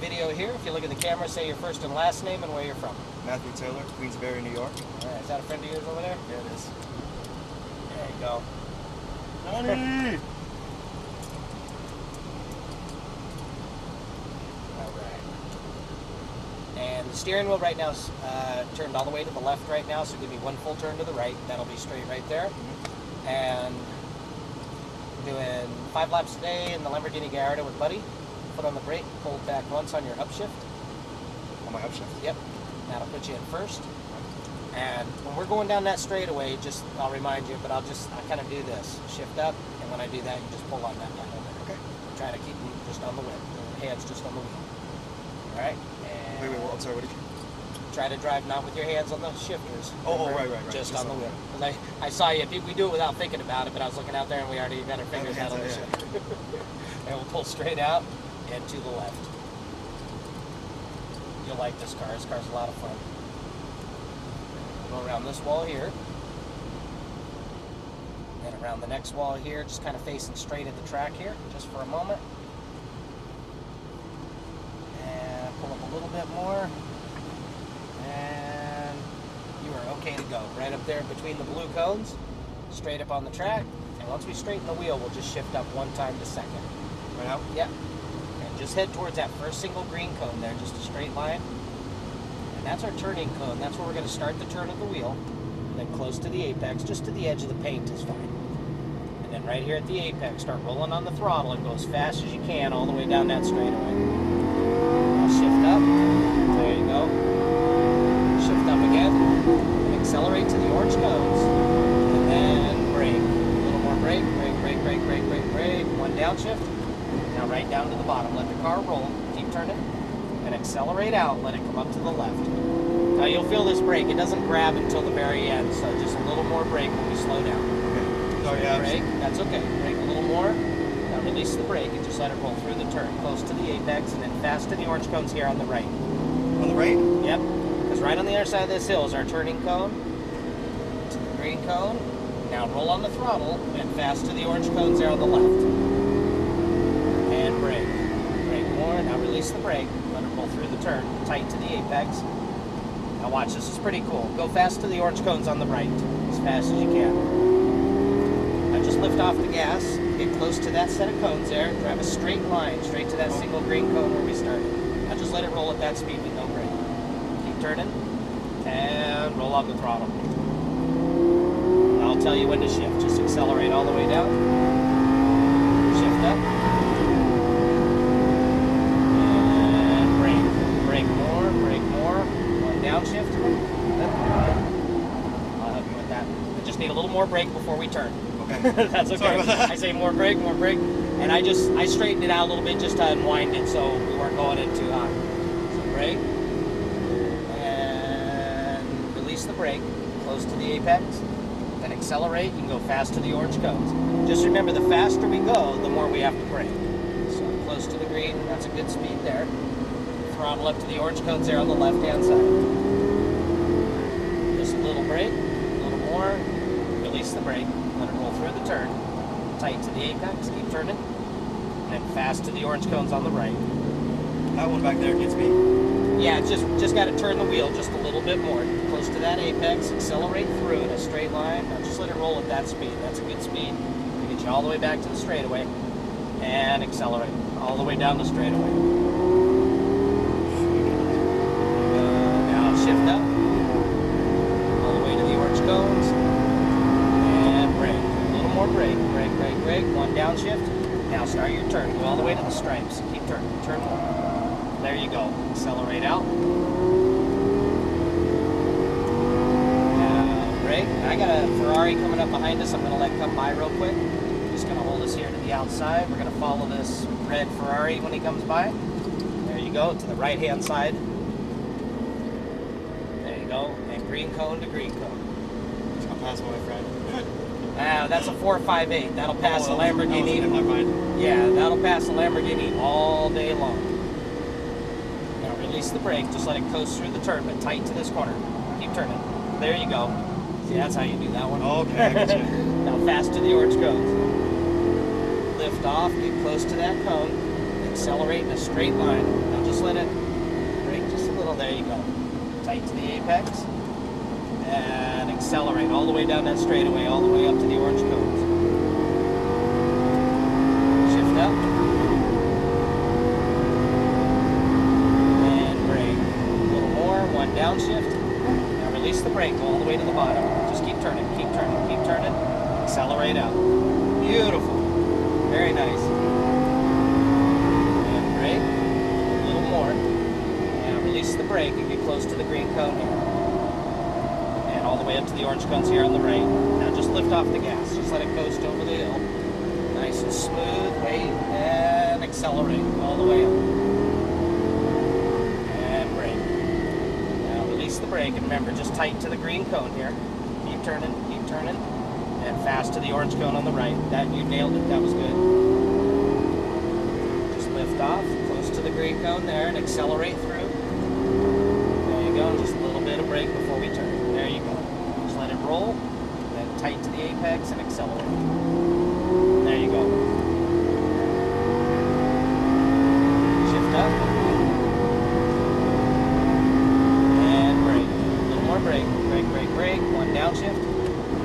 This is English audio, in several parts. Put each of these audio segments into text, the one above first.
video here. If you look at the camera, say your first and last name and where you're from. Matthew Taylor, Queensbury, New York. All right, is that a friend of yours over there? Yeah, it is. There you go. Johnny! All right. And the steering wheel right now is turned all the way to the left right now, so give me one full turn to the right. That'll be straight right there. Mm-hmm. And doing 5 laps a day in the Lamborghini Gallardo with Buddy. Foot on the brake, pull back once on your upshift. On my upshift? Yep. That'll put you in first. And when we're going down that straightaway, I'll remind you, but I'll kind of do this. Shift up, and when I do that, you just pull on that pedal there. Okay. Try to keep them just on the wheel. The hands just on the wheel. All right? And wait, I'm sorry, what did you? Try to drive not with your hands on the shifters. Oh, right. Just on the wheel. I saw you. We do it without thinking about it, but I was looking out there and we already got our fingers out on the shifter. And we'll pull straight out and to the left. You'll like this car. This car's a lot of fun. Go around this wall here. And around the next wall here, just kind of facing straight at the track here, just for a moment. And pull up a little bit more. And you are okay to go. Right up there between the blue cones, straight up on the track. And once we straighten the wheel, we'll just shift up 1 time to second. Right now? Yeah. And just head towards that first single green cone there, just a straight line. And that's our turning cone. That's where we're going to start the turn of the wheel. And then close to the apex, just to the edge of the paint is fine. And then right here at the apex, start rolling on the throttle and go as fast as you can all the way down that straightaway. Now shift up. There you go. Shift up again. And accelerate to the orange cones. And then brake. A little more brake. Brake. 1 downshift. Now right down to the bottom. Let the car roll. Keep turning. And accelerate out. Let it come up to the left. Now you'll feel this brake. It doesn't grab until the very end, so just a little more brake when we slow down. Okay. Oh yeah. Brake. That's okay. Brake a little more. Now release the brake and just let it roll through the turn, close to the apex, and then fast to the orange cones here on the right. On the right? Yep. Because right on the other side of this hill is our turning cone. To the green cone. Now roll on the throttle and fast to the orange cones there on the left. And brake. Brake more. Now release the brake. Let it roll through the turn. Tight to the apex. Now watch. This is pretty cool. Go fast to the orange cones on the right. As fast as you can. Now just lift off the gas. Get close to that set of cones there. Drive a straight line straight to that single green cone where we started. Now just let it roll at that speed with no brake. Keep turning. And roll off the throttle. I'll tell you when to shift. Just accelerate all the way down. Shift up. And brake. Brake more. 1 downshift. I'll help you with that. I just need a little more brake before we turn. Okay. That's okay. I say more brake. And I straightened it out a little bit just to unwind it so we weren't going in too hot. So brake. And release the brake. Close to the apex. Then accelerate. You can go fast to the orange cones. Just remember, the faster we go, the more we have to brake. So close to the green. That's a good speed there. Throttle up to the orange cones there on the left-hand side. Just a little brake. A little more. Release the brake. Let it roll through the turn. Tight to the apex. Keep turning. And then fast to the orange cones on the right. That one back there gets me. Yeah, it's just got to turn the wheel just a little bit more. Close to that apex, accelerate through in a straight line. Now just let it roll at that speed. That's a good speed. To get you all the way back to the straightaway. And accelerate all the way down the straightaway. Now shift up. All the way to the orange cones. And brake. A little more brake. Brake. 1 downshift. Now start your turn. Go all the way to the stripes. Keep turning. Turn more. There you go. Accelerate out. Brake. I got a Ferrari coming up behind us. I'm going to let come by real quick. Just going to hold us here to the outside. We're going to follow this red Ferrari when he comes by. There you go. To the right-hand side. There you go. And green cone to green cone. It's going to pass my friend. That's a 458. That'll pass a Lamborghini. In my mind. Yeah, that'll pass a Lamborghini all day long. Now release the brake. Just let it coast through the turn, but tight to this corner. Keep turning. There you go. See, that's how you do that one. Okay, I got you. Now fast to the orange cones. Lift off. Get close to that cone. Accelerate in a straight line. Now just just let it brake just a little. There you go. Tight to the apex. And accelerate all the way down that straightaway, all the way up to the orange cones. Shift up. And brake. A little more, one downshift. Now release the brake, go all the way to the bottom. Just keep turning, keep turning, keep turning. Accelerate out. Beautiful. Very nice. And brake. A little more. Now release the brake and get close to the green cone here. And all the way up to the orange cones here on the right. Now just lift off the gas. Just let it coast over the hill. Nice and smooth. Wait. And accelerate all the way up. And brake. Now release the brake. And remember, just tight to the green cone here. Keep turning, keep turning. And fast to the orange cone on the right. That, you nailed it. That was good. Just lift off, close to the green cone there, and accelerate through. There you go. Just a little bit of brake before we turn. There you go. Just let it roll. Then tight to the apex and accelerate. There you go. Shift up. And brake. A little more brake. Brake, brake, brake. One downshift.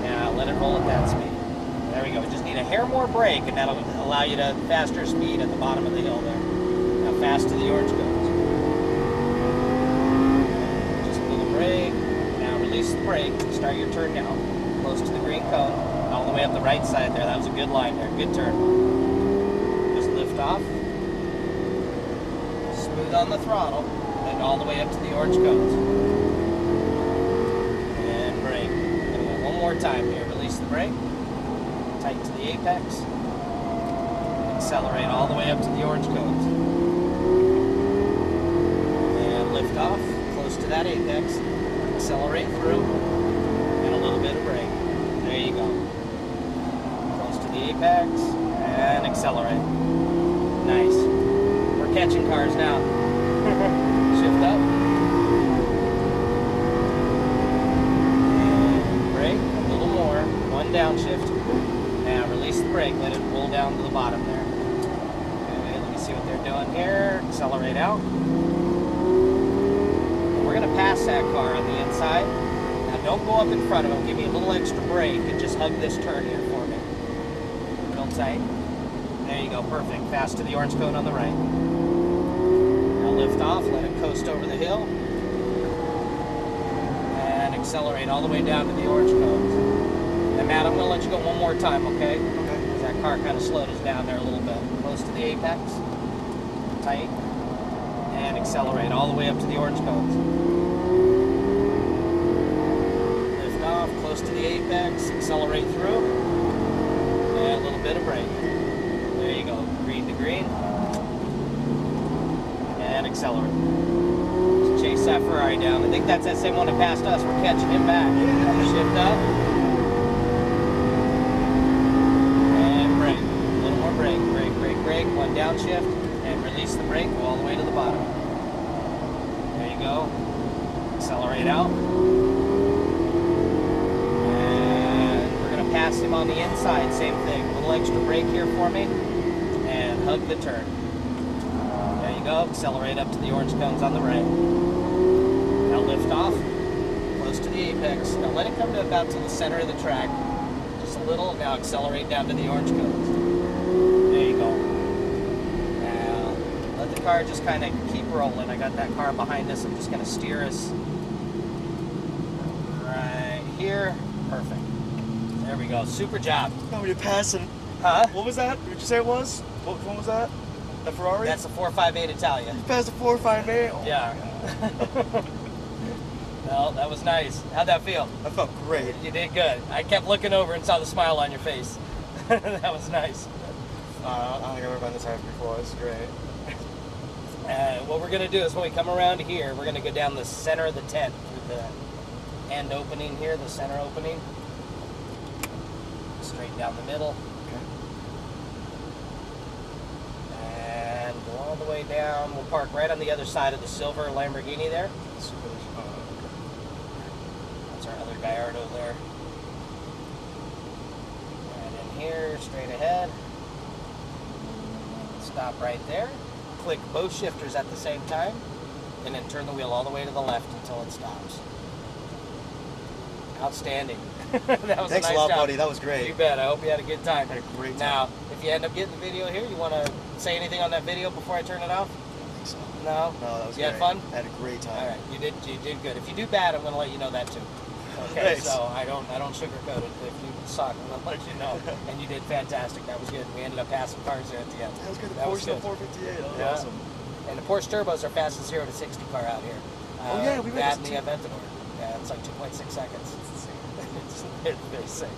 Now let it roll at that speed. There we go. We just need a hair more brake, and that'll allow you to faster speed at the bottom of the hill there. Now fast to the orange cones. Just a little brake. Now release the brake. Start your turn now. Close to the green cone. All the way up the right side there. That was a good line there. Good turn. Just lift off. Smooth on the throttle. And all the way up to the orange cones. And brake. One more time here. Release the brake. Tight to the apex. Accelerate all the way up to the orange cones. And lift off. Close to that apex. Accelerate through. And a little bit of brake. There you go. Close to the apex. And accelerate. Nice. We're catching cars now. Shift up. Downshift. Now release the brake, let it roll down to the bottom there. Okay, let me see what they're doing here. Accelerate out. And we're going to pass that car on the inside. Now don't go up in front of them. Give me a little extra brake and just hug this turn here for me. Real tight. There you go, perfect. Fast to the orange cone on the right. Now lift off, let it coast over the hill. And accelerate all the way down to the orange cones. And Matt, I'm going to let you go one more time, okay? Okay. Because that car kind of slowed us down there a little bit. Close to the apex. Tight. And accelerate all the way up to the orange cones. Lift off, close to the apex. Accelerate through. And a little bit of brake. There you go. Green to green. And accelerate. Just chase that Ferrari down. I think that's that same one that passed us. We're catching him back. Yeah. Shift up. Brake, one downshift, and release the brake, go all the way to the bottom. There you go. Accelerate out. And we're going to pass him on the inside, same thing. A little extra brake here for me, and hug the turn. There you go. Accelerate up to the orange cones on the right. Now lift off, close to the apex. Now let it come to about to the center of the track. Just a little. Now accelerate down to the orange cones. There you go. The car just kind of keep rolling. I got that car behind us. I'm just going to steer us right here. Perfect. There we go. Super job. How are you passing? Huh? What was that? Did you say it was? What one was that? The Ferrari? That's a 458 Italia. You passed a 458. Oh, yeah. Well, that was nice. How'd that feel? That felt great. You did good. I kept looking over and saw the smile on your face. That was nice. I don't think I've ever been this happy before. It's great. What we're going to do is when we come around here, we're going to go down the center of the tent through the end opening here, the center opening. Straight down the middle. Okay. And go all the way down. We'll park right on the other side of the silver Lamborghini there. That's our other Gallardo there. And in here, straight ahead. Stop right there. click both shifters at the same time, and then turn the wheel all the way to the left until it stops. Outstanding. That was Thanks a nice a lot, job. buddy. That was great. You bet. I hope you had a good time. I had a great time. Now, if you end up getting the video here, you want to say anything on that video before I turn it off? I don't think so. No? No, that was You great. had fun? I had a great time. All right, you did good. If you do bad, I'm going to let you know that too. Okay, Thanks. so I don't sugarcoat it. If you suck, I'm going to let you know. And you did fantastic. That was good. We ended up passing cars there at the end. That was good. The That was Porsche good. 458. That was Yeah. awesome. And the Porsche turbos are fastest 0 to 60 car out here. Oh, yeah, we read that this in the Aventador. Yeah, it's like 2.6 seconds. It's very sick.